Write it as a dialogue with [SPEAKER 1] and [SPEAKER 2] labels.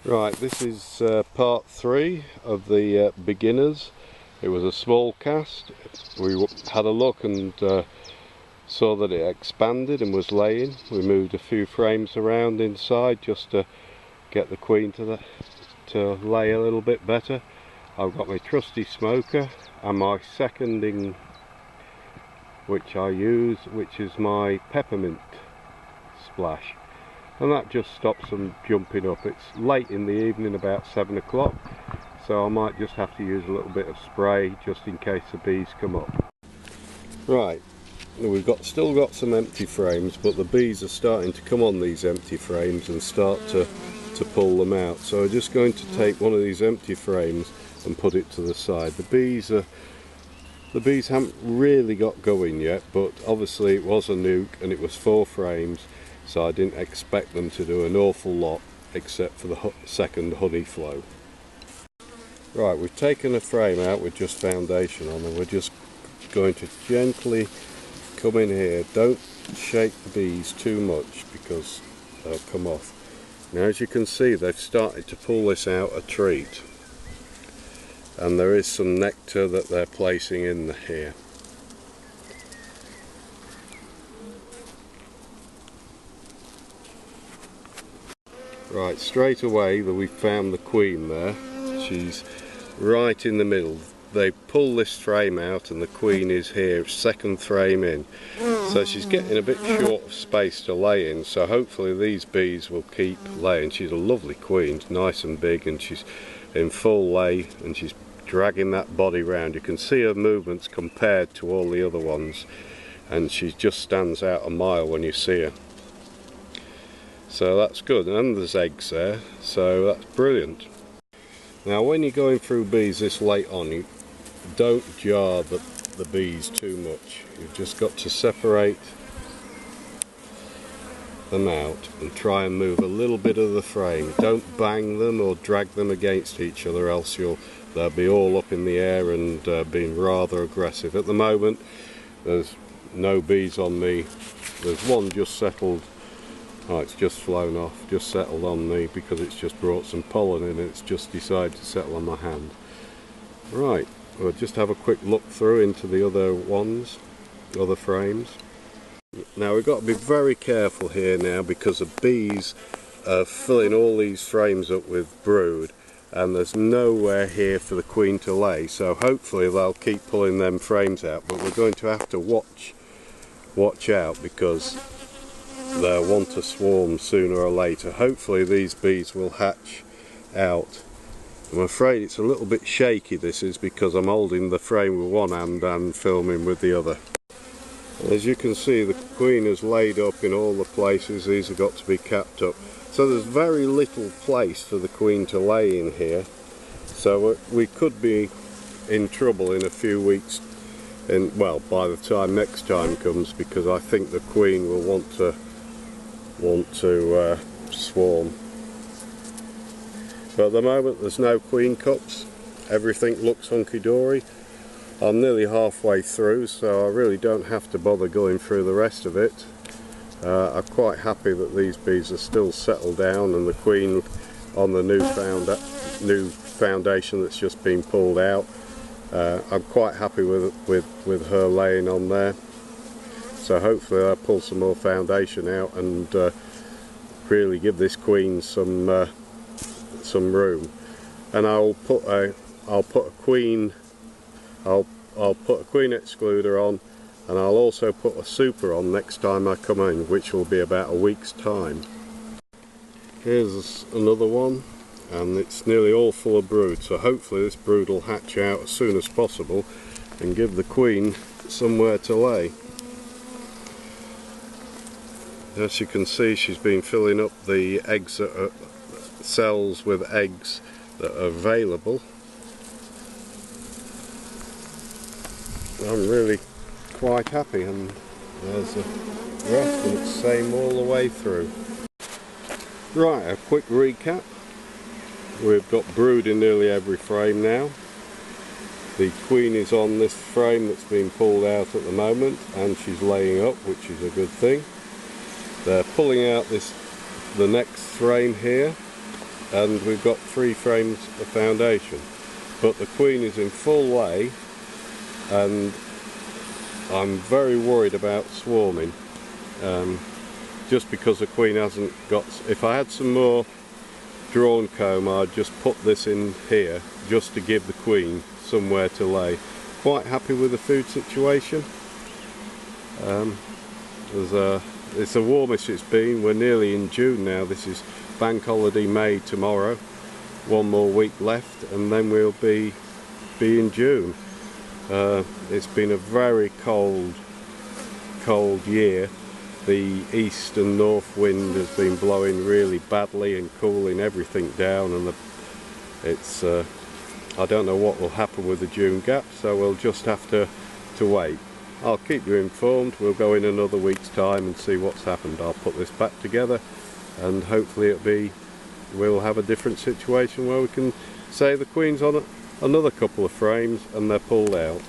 [SPEAKER 1] Right, this is part 3 of the beginners. It was a small cast. We had a look and saw that it expanded and was laying. We moved a few frames around inside just to get the queen to lay a little bit better. I've got my trusty smoker and my seconding, which I use, which is my peppermint splash. And that just stops them jumping up. It's late in the evening, about 7 o'clock, so I might just have to use a little bit of spray just in case the bees come up. Right, we've still got some empty frames, but the bees are starting to come on these empty frames and start to pull them out. So I'm just going to take one of these empty frames and put it to the side. The bees haven't really got going yet, but obviously it was a nuke and it was 4 frames. So I didn't expect them to do an awful lot except for the second honey flow. Right, we've taken a frame out with just foundation on, and we're just going to gently come in here. Don't shake the bees too much because they'll come off. Now, as you can see, they've started to pull this out a treat, and there is some nectar that they're placing in here. Right, straight away we found the queen there. She's right in the middle. They pull this frame out and the queen is here, second frame in. So she's getting a bit short of space to lay in, so hopefully these bees will keep laying. She's a lovely queen, nice and big, and she's in full lay and she's dragging that body round. You can see her movements compared to all the other ones, and she just stands out a mile when you see her. So that's good, and there's eggs there, so that's brilliant. Now when you're going through bees this late on, you don't jar the bees too much. You've just got to separate them out and try and move a little bit of the frame. Don't bang them or drag them against each other, else they'll be all up in the air and being rather aggressive. At the moment there's no bees on me. There's one just settled. Oh, it's just flown off, just settled on me because it's just brought some pollen in and it's just decided to settle on my hand. Right, we'll just have a quick look through into the other frames. Now we've got to be very careful here now because the bees are filling all these frames up with brood and there's nowhere here for the queen to lay, so hopefully they'll keep pulling them frames out, but we're going to have to watch out because they'll want to swarm sooner or later. Hopefully these bees will hatch out. I'm afraid it's a little bit shaky, this is, because I'm holding the frame with one hand and filming with the other. As you can see, the queen is laid up in all the places. These have got to be capped up. So there's very little place for the queen to lay in here. So we could be in trouble in a few weeks, well, by the time next time comes, because I think the queen will want to swarm. But at the moment there's no queen cups, everything looks hunky-dory. I'm nearly halfway through, so I really don't have to bother going through the rest of it. I'm quite happy that these bees are still settled down and the queen on the new foundation that's just been pulled out. I'm quite happy with her laying on there. So hopefully I'll pull some more foundation out and really give this queen some room. And I'll put a queen excluder on, and I'll also put a super on next time I come in, which will be about a week's time. Here's another one, and it's nearly all full of brood, so hopefully this brood will hatch out as soon as possible and give the queen somewhere to lay. As you can see, she's been filling up the cells with eggs that are available. I'm really quite happy, and there's the rest, and it's the same all the way through. Right, a quick recap. We've got brood in nearly every frame now. The queen is on this frame that's been pulled out at the moment, and she's laying up, which is a good thing. They're pulling out the next frame here, and we've got 3 frames of foundation, but the queen is in full lay and I'm very worried about swarming, just because the queen hasn't got. If I had some more drawn comb, I'd just put this in here just to give the queen somewhere to lay. Quite happy with the food situation. It's the warmest it's been. We're nearly in June now. This is Bank Holiday May tomorrow. 1 more week left and then we'll be in June. It's been a very cold year. The east and north wind has been blowing really badly and cooling everything down, and I don't know what will happen with the June gap, so we'll just have to wait. I'll keep you informed. We'll go in another week's time and see what's happened. I'll put this back together and hopefully we'll have a different situation where we can say the queen's on another couple of frames and they're pulled out.